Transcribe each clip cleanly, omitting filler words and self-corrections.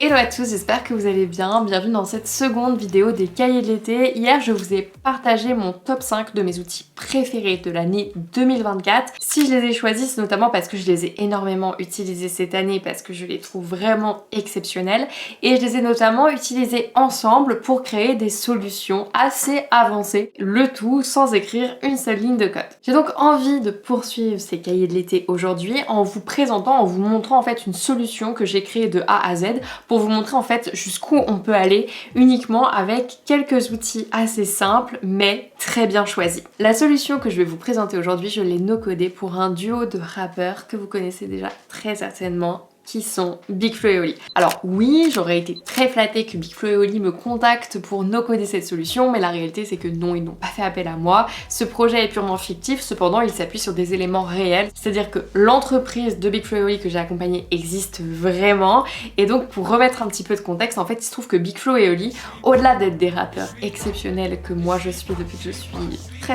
Hello à tous, j'espère que vous allez bien. Bienvenue dans cette seconde vidéo des cahiers de l'été. Hier, je vous ai partagé mon top 5 de mes outils préférés de l'année 2024. Si je les ai choisis, c'est notamment parce que je les ai énormément utilisés cette année, parce que je les trouve vraiment exceptionnels. Et je les ai notamment utilisés ensemble pour créer des solutions assez avancées, le tout sans écrire une seule ligne de code. J'ai donc envie de poursuivre ces cahiers de l'été aujourd'hui en vous présentant, en vous montrant en fait une solution que j'ai créée de A à Z pour vous montrer en fait jusqu'où on peut aller uniquement avec quelques outils assez simples mais très bien choisis. La solution que je vais vous présenter aujourd'hui, je l'ai no-codée pour un duo de rappeurs que vous connaissez déjà très certainement, qui sont Big Flo et Oli. Alors oui, j'aurais été très flattée que Big Flo et Oli me contactent pour no-coder cette solution, mais la réalité c'est que non, ils n'ont pas fait appel à moi. Ce projet est purement fictif, cependant il s'appuie sur des éléments réels, c'est-à-dire que l'entreprise de Big Flo et Oli que j'ai accompagnée existe vraiment, et donc pour remettre un petit peu de contexte, en fait il se trouve que Big Flo et Oli, au-delà d'être des rappeurs exceptionnels que moi je suis depuis que je suis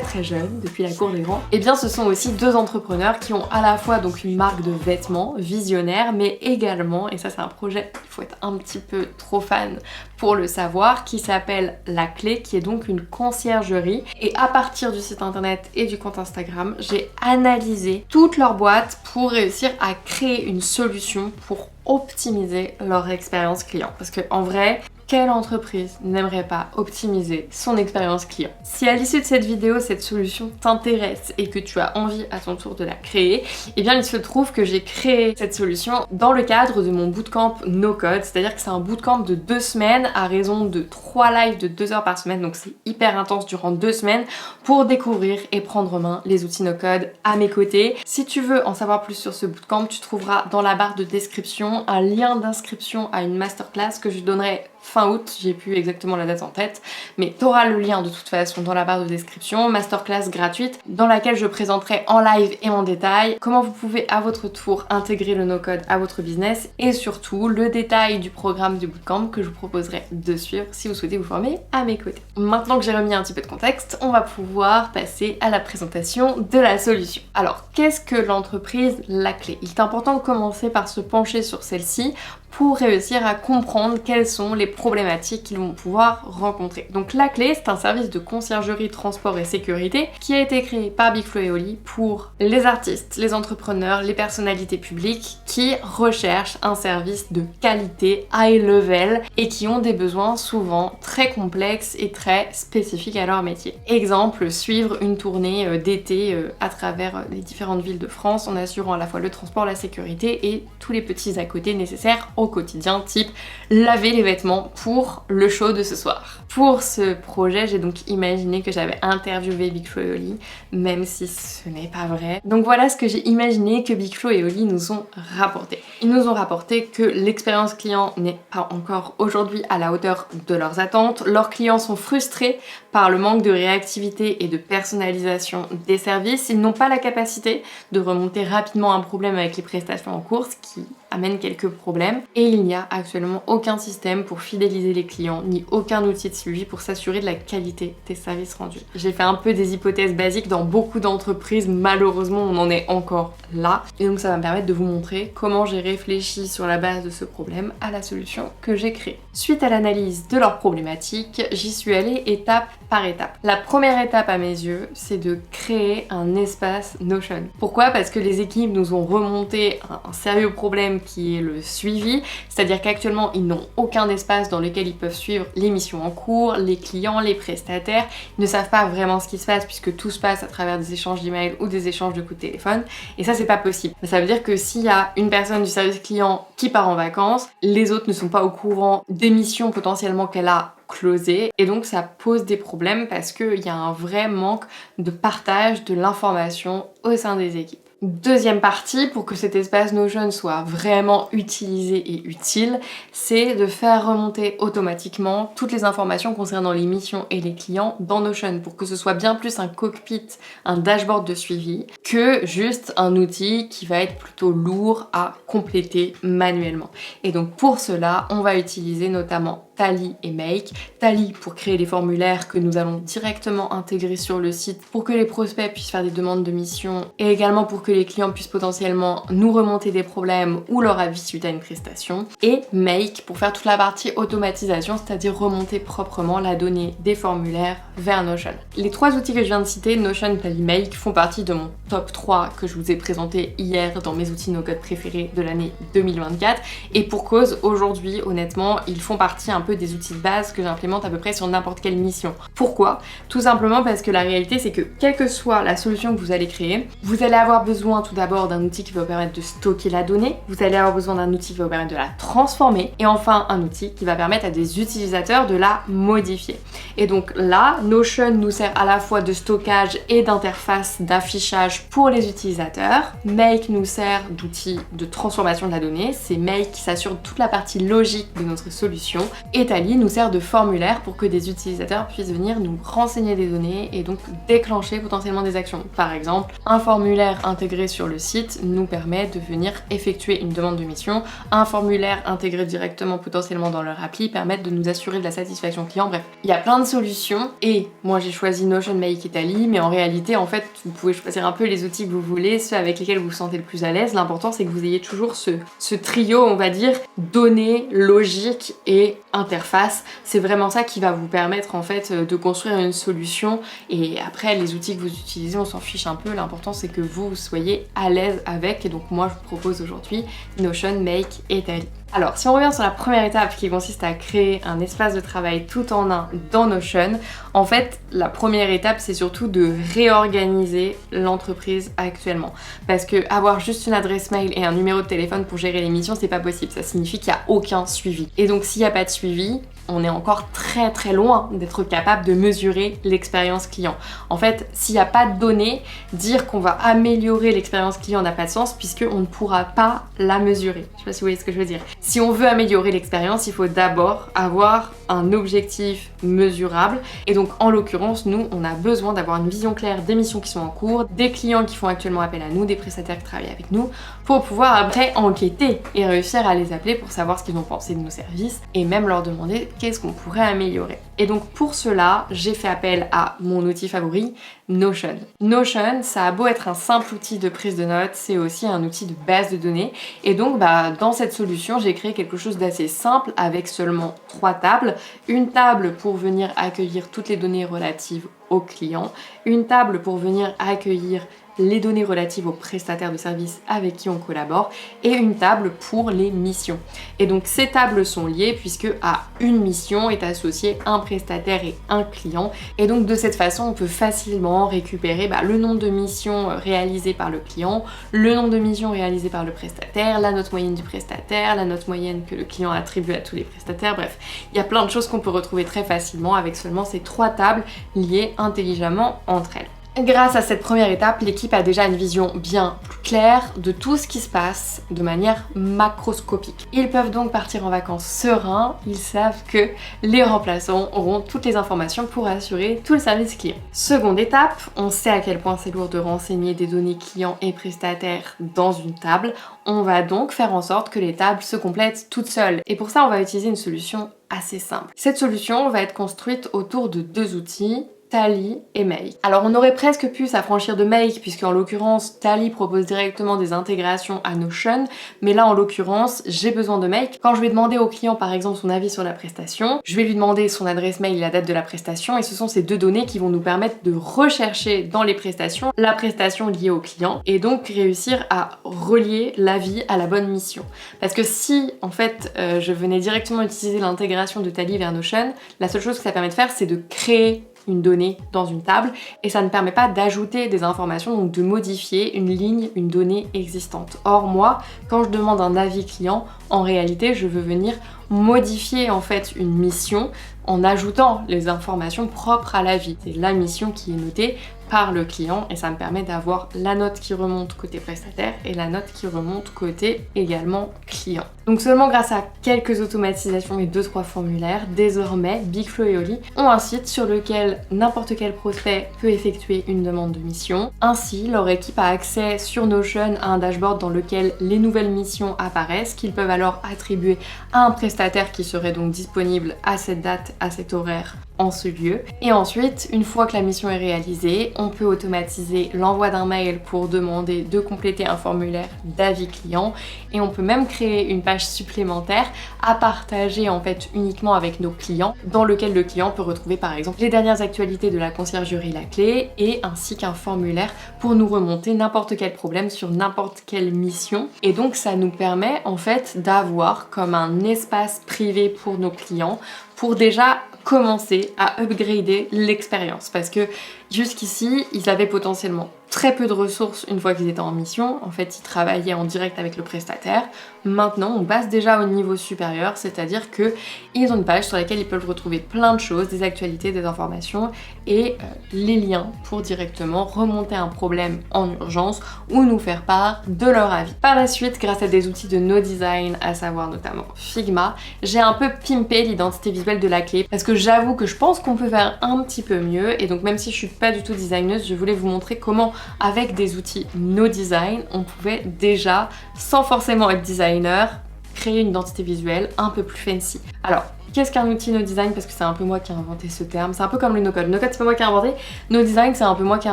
très jeune, depuis la cour des grands, et bien ce sont aussi deux entrepreneurs qui ont à la fois donc une marque de vêtements visionnaire, mais également, et ça c'est un projet, il faut être un petit peu trop fan pour le savoir, qui s'appelle La Clé, qui est donc une conciergerie. Et à partir du site internet et du compte Instagram, j'ai analysé toute leur boîte pour réussir à créer une solution pour optimiser leur expérience client. Parce que en vrai, quelle entreprise n'aimerait pas optimiser son expérience client? Si à l'issue de cette vidéo, cette solution t'intéresse et que tu as envie à ton tour de la créer, eh bien il se trouve que j'ai créé cette solution dans le cadre de mon bootcamp no code, c'est-à-dire que c'est un bootcamp de 2 semaines à raison de 3 lives de 2 heures par semaine, donc c'est hyper intense durant 2 semaines pour découvrir et prendre en main les outils no code à mes côtés. Si tu veux en savoir plus sur ce bootcamp, tu trouveras dans la barre de description un lien d'inscription à une masterclass que je donnerai fin août, j'ai plus exactement la date en tête, mais tu auras le lien de toute façon dans la barre de description, masterclass gratuite dans laquelle je présenterai en live et en détail comment vous pouvez à votre tour intégrer le no-code à votre business et surtout le détail du programme du bootcamp que je vous proposerai de suivre si vous souhaitez vous former à mes côtés. Maintenant que j'ai remis un petit peu de contexte, on va pouvoir passer à la présentation de la solution. Alors, qu'est-ce que l'entreprise La Clé? Il est important de commencer par se pencher sur celle-ci pour réussir à comprendre quelles sont les problématiques qu'ils vont pouvoir rencontrer. Donc La Clé, c'est un service de conciergerie, transport et sécurité qui a été créé par Big Flo et Oli pour les artistes, les entrepreneurs, les personnalités publiques qui recherchent un service de qualité, high level et qui ont des besoins souvent très complexes et très spécifiques à leur métier. Exemple, suivre une tournée d'été à travers les différentes villes de France en assurant à la fois le transport, la sécurité et tous les petits à côté nécessaires au quotidien, type laver les vêtements pour le show de ce soir. Pour ce projet, j'ai donc imaginé que j'avais interviewé Big Flo et Oli, même si ce n'est pas vrai. Donc voilà ce que j'ai imaginé que Big Flo et Oli nous ont rapporté. Ils nous ont rapporté que l'expérience client n'est pas encore aujourd'hui à la hauteur de leurs attentes. Leurs clients sont frustrés par le manque de réactivité et de personnalisation des services. Ils n'ont pas la capacité de remonter rapidement un problème avec les prestations en cours, ce qui amène quelques problèmes. Et il n'y a actuellement aucun système pour fidéliser les clients, ni aucun outil de suivi pour s'assurer de la qualité des services rendus. J'ai fait un peu des hypothèses basiques dans beaucoup d'entreprises, malheureusement on en est encore là. Et donc ça va me permettre de vous montrer comment j'ai réfléchi sur la base de ce problème à la solution que j'ai créée. Suite à l'analyse de leurs problématiques, j'y suis allée étape par étape. La première étape à mes yeux, c'est de créer un espace Notion. Pourquoi? Parce que les équipes nous ont remonté un sérieux problème qui est le suivi, c'est-à-dire qu'actuellement ils n'ont aucun espace dans lequel ils peuvent suivre les missions en cours, les clients, les prestataires, ils ne savent pas vraiment ce qui se passe puisque tout se passe à travers des échanges d'emails ou des échanges de coups de téléphone, et ça c'est pas possible. Ça veut dire que s'il y a une personne du service client qui part en vacances, les autres ne sont pas au courant des missions potentiellement qu'elle a closées, et donc ça pose des problèmes parce qu'il y a un vrai manque de partage de l'information au sein des équipes. Deuxième partie, pour que cet espace Notion soit vraiment utilisé et utile, c'est de faire remonter automatiquement toutes les informations concernant les missions et les clients dans Notion pour que ce soit bien plus un cockpit, un dashboard de suivi que juste un outil qui va être plutôt lourd à compléter manuellement. Et donc pour cela, on va utiliser notamment Tally et Make. Tally pour créer les formulaires que nous allons directement intégrer sur le site pour que les prospects puissent faire des demandes de mission et également pour que les clients puissent potentiellement nous remonter des problèmes ou leur avis suite à une prestation. Et Make pour faire toute la partie automatisation, c'est-à-dire remonter proprement la donnée des formulaires vers Notion. Les trois outils que je viens de citer, Notion, Tally, Make, font partie de mon top 3 que je vous ai présenté hier dans mes outils no-code préférés de l'année 2024. Et pour cause, aujourd'hui, honnêtement, ils font partie un peu des outils de base que j'implémente à peu près sur n'importe quelle mission. Pourquoi? Tout simplement parce que la réalité c'est que quelle que soit la solution que vous allez créer, vous allez avoir besoin tout d'abord d'un outil qui va vous permettre de stocker la donnée, vous allez avoir besoin d'un outil qui va vous permettre de la transformer et enfin un outil qui va permettre à des utilisateurs de la modifier. Et donc là, Notion nous sert à la fois de stockage et d'interface d'affichage pour les utilisateurs. Make nous sert d'outil de transformation de la donnée, c'est Make qui s'assure de toute la partie logique de notre solution. Et Tally nous sert de formulaire pour que des utilisateurs puissent venir nous renseigner des données et donc déclencher potentiellement des actions. Par exemple, un formulaire intégré sur le site nous permet de venir effectuer une demande de mission. Un formulaire intégré directement potentiellement dans leur appli permet de nous assurer de la satisfaction client. Bref, il y a plein de solutions et moi j'ai choisi Notion, Make et Tally, mais en réalité en fait vous pouvez choisir un peu les outils que vous voulez, ceux avec lesquels vous vous sentez le plus à l'aise. L'important c'est que vous ayez toujours ce trio, on va dire, données, logique et interface. C'est vraiment ça qui va vous permettre en fait de construire une solution et après les outils que vous utilisez on s'en fiche un peu, l'important c'est que vous soyez à l'aise avec et donc moi je vous propose aujourd'hui Notion, Make et Tally. Alors, si on revient sur la première étape qui consiste à créer un espace de travail tout en un dans Notion, en fait, la première étape, c'est surtout de réorganiser l'entreprise actuellement. Parce que avoir juste une adresse mail et un numéro de téléphone pour gérer les missions, c'est pas possible. Ça signifie qu'il n'y a aucun suivi. Et donc, s'il n'y a pas de suivi, on est encore très très loin d'être capable de mesurer l'expérience client. En fait, s'il n'y a pas de données, dire qu'on va améliorer l'expérience client n'a pas de sens puisqu'on ne pourra pas la mesurer. Je sais pas si vous voyez ce que je veux dire. Si on veut améliorer l'expérience, il faut d'abord avoir un objectif mesurable. Et donc, en l'occurrence, nous, on a besoin d'avoir une vision claire des missions qui sont en cours, des clients qui font actuellement appel à nous, des prestataires qui travaillent avec nous, pour pouvoir après enquêter et réussir à les appeler pour savoir ce qu'ils ont pensé de nos services et même leur demander qu'est-ce qu'on pourrait améliorer. Et donc pour cela, j'ai fait appel à mon outil favori, Notion. Notion, ça a beau être un simple outil de prise de notes, c'est aussi un outil de base de données. Et donc dans cette solution, j'ai créé quelque chose d'assez simple avec seulement 3 tables. Une table pour venir accueillir toutes les données relatives aux clients, une table pour venir accueillir les données relatives aux prestataires de services avec qui on collabore et une table pour les missions. Et donc ces tables sont liées puisque à une mission est associé un prestataire et un client et donc de cette façon on peut facilement récupérer le nombre de missions réalisées par le client, le nombre de missions réalisées par le prestataire, la note moyenne du prestataire, la note moyenne que le client attribue à tous les prestataires, bref, il y a plein de choses qu'on peut retrouver très facilement avec seulement ces 3 tables liées intelligemment entre elles. Grâce à cette première étape, l'équipe a déjà une vision bien plus claire de tout ce qui se passe de manière macroscopique. Ils peuvent donc partir en vacances sereins, ils savent que les remplaçants auront toutes les informations pour assurer tout le service client. Seconde étape, on sait à quel point c'est lourd de renseigner des données clients et prestataires dans une table, on va donc faire en sorte que les tables se complètent toutes seules. Et pour ça, on va utiliser une solution assez simple. Cette solution va être construite autour de 2 outils, Tally et Make. Alors on aurait presque pu s'affranchir de Make puisque en l'occurrence Tally propose directement des intégrations à Notion, mais là en l'occurrence j'ai besoin de Make. Quand je vais demander au client par exemple son avis sur la prestation, je vais lui demander son adresse mail et la date de la prestation et ce sont ces 2 données qui vont nous permettre de rechercher dans les prestations la prestation liée au client et donc réussir à relier l'avis à la bonne mission. Parce que si en fait je venais directement utiliser l'intégration de Tally vers Notion, la seule chose que ça permet de faire c'est de créer une donnée dans une table et ça ne permet pas d'ajouter des informations, donc de modifier une ligne, une donnée existante. Or moi, quand je demande un avis client, en réalité je veux venir modifier en fait une mission en ajoutant les informations propres à l'avis. C'est la mission qui est notée, par le client et ça me permet d'avoir la note qui remonte côté prestataire et la note qui remonte côté également client. Donc seulement grâce à quelques automatisations et 2-3 formulaires, désormais Bigflow et Oli ont un site sur lequel n'importe quel prospect peut effectuer une demande de mission. Ainsi, leur équipe a accès sur Notion à un dashboard dans lequel les nouvelles missions apparaissent, qu'ils peuvent alors attribuer à un prestataire qui serait donc disponible à cette date, à cet horaire, en ce lieu. Et ensuite, une fois que la mission est réalisée, on peut automatiser l'envoi d'un mail pour demander de compléter un formulaire d'avis client et on peut même créer une page supplémentaire à partager en fait uniquement avec nos clients, dans lequel le client peut retrouver par exemple les dernières actualités de la conciergerie La Clé et ainsi qu'un formulaire pour nous remonter n'importe quel problème sur n'importe quelle mission. Et donc ça nous permet en fait d'avoir comme un espace privé pour nos clients pour déjà commencer à upgrader l'expérience parce que jusqu'ici ils avaient potentiellement très peu de ressources une fois qu'ils étaient en mission. En fait, ils travaillaient en direct avec le prestataire. Maintenant, on passe déjà au niveau supérieur, c'est-à-dire que ils ont une page sur laquelle ils peuvent retrouver plein de choses, des actualités, des informations et les liens pour directement remonter un problème en urgence ou nous faire part de leur avis. Par la suite, grâce à des outils de no design, à savoir notamment Figma, j'ai un peu pimpé l'identité visuelle de La Clé parce que j'avoue que je pense qu'on peut faire un petit peu mieux et donc même si je suis pas du tout designeuse, je voulais vous montrer comment avec des outils no design, on pouvait déjà, sans forcément être designer, créer une identité visuelle un peu plus fancy. Alors, qu'est-ce qu'un outil no design? Parce que c'est un peu moi qui ai inventé ce terme. C'est un peu comme le no-code. No-code, c'est pas moi qui ai inventé. No design, c'est un peu moi qui ai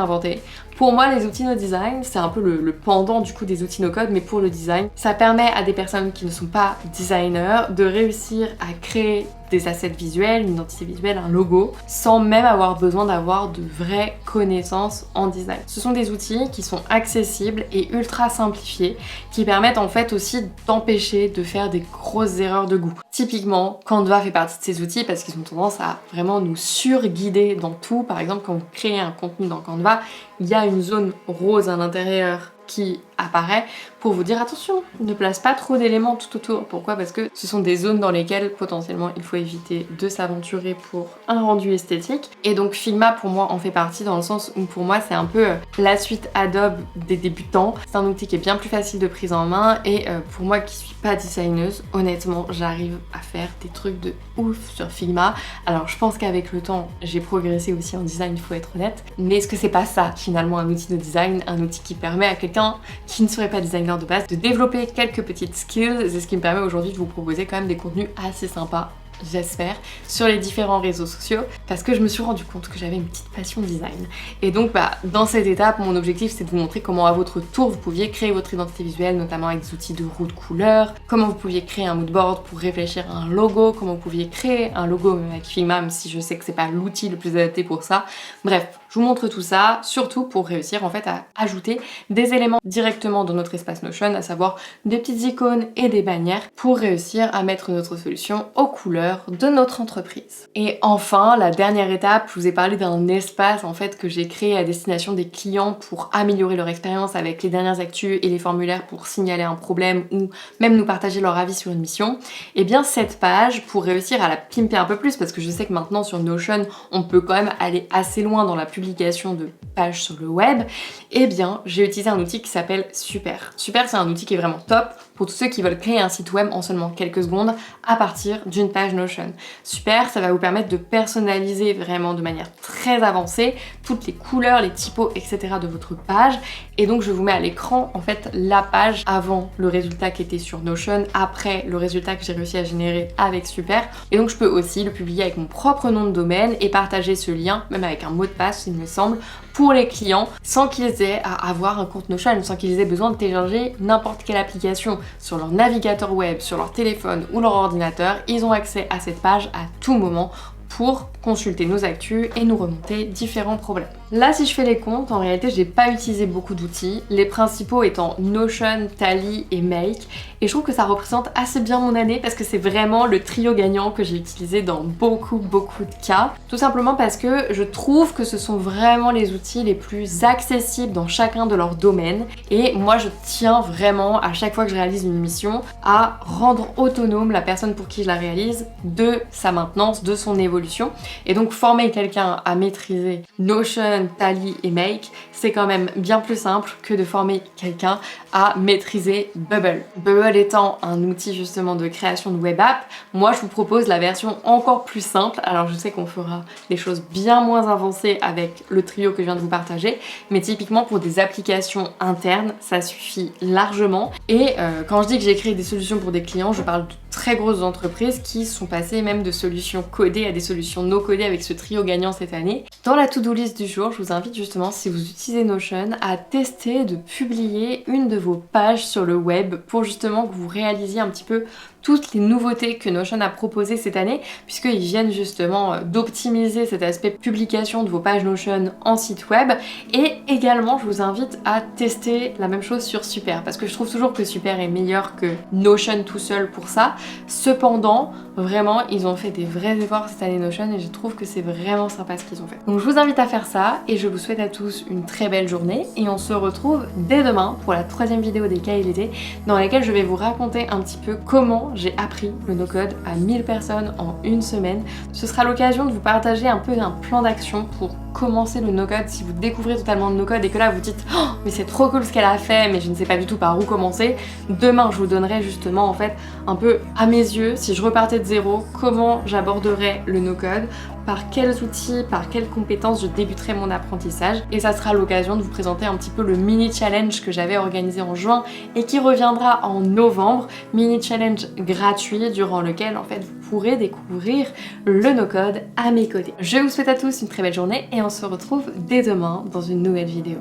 inventé. Pour moi, les outils no design, c'est un peu le pendant du coup des outils no-code, mais pour le design. Ça permet à des personnes qui ne sont pas designers de réussir à créer des assets visuels, une identité visuelle, un logo, sans même avoir besoin d'avoir de vraies connaissances en design. Ce sont des outils qui sont accessibles et ultra simplifiés, qui permettent en fait aussi d'empêcher de faire des grosses erreurs de goût. Typiquement, Canva fait partie de ces outils parce qu'ils ont tendance à vraiment nous surguider dans tout. Par exemple, quand vous créez un contenu dans Canva, il y a une zone rose à l'intérieur qui apparaît pour vous dire attention, ne place pas trop d'éléments tout autour. Pourquoi? Parce que ce sont des zones dans lesquelles potentiellement il faut éviter de s'aventurer pour un rendu esthétique. Et donc Figma pour moi en fait partie dans le sens où pour moi c'est un peu la suite Adobe des débutants. C'est un outil qui est bien plus facile de prise en main et pour moi qui suis pas designeuse, honnêtement j'arrive à faire des trucs de ouf sur Figma. Alors je pense qu'avec le temps j'ai progressé aussi en design, il faut être honnête. Mais est-ce que c'est pas ça finalement un outil de design, un outil qui permet à quelqu'un qui ne serait pas designer de base de développer quelques petites skills? C'est ce qui me permet aujourd'hui de vous proposer quand même des contenus assez sympas, j'espère, sur les différents réseaux sociaux parce que je me suis rendu compte que j'avais une petite passion design. Et donc dans cette étape, mon objectif c'est de vous montrer comment à votre tour vous pouviez créer votre identité visuelle, notamment avec des outils de roue de couleurs, comment vous pouviez créer un mood board pour réfléchir à un logo, comment vous pouviez créer un logo même avec Figma, même si je sais que c'est pas l'outil le plus adapté pour ça. Bref, je vous montre tout ça, surtout pour réussir en fait à ajouter des éléments directement dans notre espace Notion, à savoir des petites icônes et des bannières pour réussir à mettre notre solution aux couleurs de notre entreprise. Et enfin, la dernière étape, je vous ai parlé d'un espace en fait que j'ai créé à destination des clients pour améliorer leur expérience avec les dernières actus et les formulaires pour signaler un problème ou même nous partager leur avis sur une mission. Et bien cette page, pour réussir à la pimper un peu plus, parce que je sais que maintenant sur Notion, on peut quand même aller assez loin dans la publication de pages sur le web, et bien j'ai utilisé un outil qui s'appelle Super. Super, c'est un outil qui est vraiment top pour tous ceux qui veulent créer un site web en seulement quelques secondes à partir d'une page Notion. Super, ça va vous permettre de personnaliser vraiment de manière très avancée toutes les couleurs, les typos, etc. de votre page. Et donc je vous mets à l'écran en fait la page avant le résultat qui était sur Notion, après le résultat que j'ai réussi à générer avec Super. Et donc je peux aussi le publier avec mon propre nom de domaine et partager ce lien, même avec un mot de passe il me semble, pour les clients sans qu'ils aient à avoir un compte Notion, sans qu'ils aient besoin de télécharger n'importe quelle application sur leur navigateur web, sur leur téléphone ou leur ordinateur. Ils ont accès à cette page à tout moment pour consulter nos actus et nous remonter différents problèmes. Là, si je fais les comptes, en réalité, j'ai pas utilisé beaucoup d'outils, les principaux étant Notion, Tally et Make, et je trouve que ça représente assez bien mon année parce que c'est vraiment le trio gagnant que j'ai utilisé dans beaucoup de cas. Tout simplement parce que je trouve que ce sont vraiment les outils les plus accessibles dans chacun de leurs domaines, et moi je tiens vraiment à chaque fois que je réalise une mission à rendre autonome la personne pour qui je la réalise de sa maintenance, de son évolution. Et donc former quelqu'un à maîtriser Notion, Notion, Tally et Make, c'est quand même bien plus simple que de former quelqu'un à maîtriser Bubble. Bubble étant un outil justement de création de web app, moi je vous propose la version encore plus simple. Alors je sais qu'on fera des choses bien moins avancées avec le trio que je viens de vous partager, mais typiquement pour des applications internes, ça suffit largement. Et quand je dis que j'ai créé des solutions pour des clients, je parle de très grosses entreprises qui sont passées même de solutions codées à des solutions no codées avec ce trio gagnant cette année. Dans la to-do list du jour, je vous invite justement, si vous utilisez Notion, à tester de publier une de vos pages sur le web pour justement que vous réalisiez un petit peu toutes les nouveautés que Notion a proposées cette année, puisqu'ils viennent justement d'optimiser cet aspect publication de vos pages Notion en site web. Et également, je vous invite à tester la même chose sur Super, parce que je trouve toujours que Super est meilleur que Notion tout seul pour ça. Cependant, vraiment, ils ont fait des vrais efforts cette année Notion et je trouve que c'est vraiment sympa ce qu'ils ont fait. Donc je vous invite à faire ça et je vous souhaite à tous une très belle journée et on se retrouve dès demain pour la 3e vidéo des KLT dans laquelle je vais vous raconter un petit peu comment j'ai appris le no-code à 1000 personnes en une semaine. Ce sera l'occasion de vous partager un peu un plan d'action pour commencer le no-code si vous découvrez totalement le no-code et que là vous dites oh, mais c'est trop cool ce qu'elle a fait mais je ne sais pas du tout par où commencer. Demain je vous donnerai justement en fait un peu à mes yeux, si je repartais de zéro, comment j'aborderais le no-code, par quels outils, par quelles compétences je débuterai mon apprentissage. Et ça sera l'occasion de vous présenter un petit peu le mini challenge que j'avais organisé en juin et qui reviendra en novembre. Mini challenge gratuit durant lequel en fait vous pourrez découvrir le no-code à mes côtés. Je vous souhaite à tous une très belle journée et on se retrouve dès demain dans une nouvelle vidéo.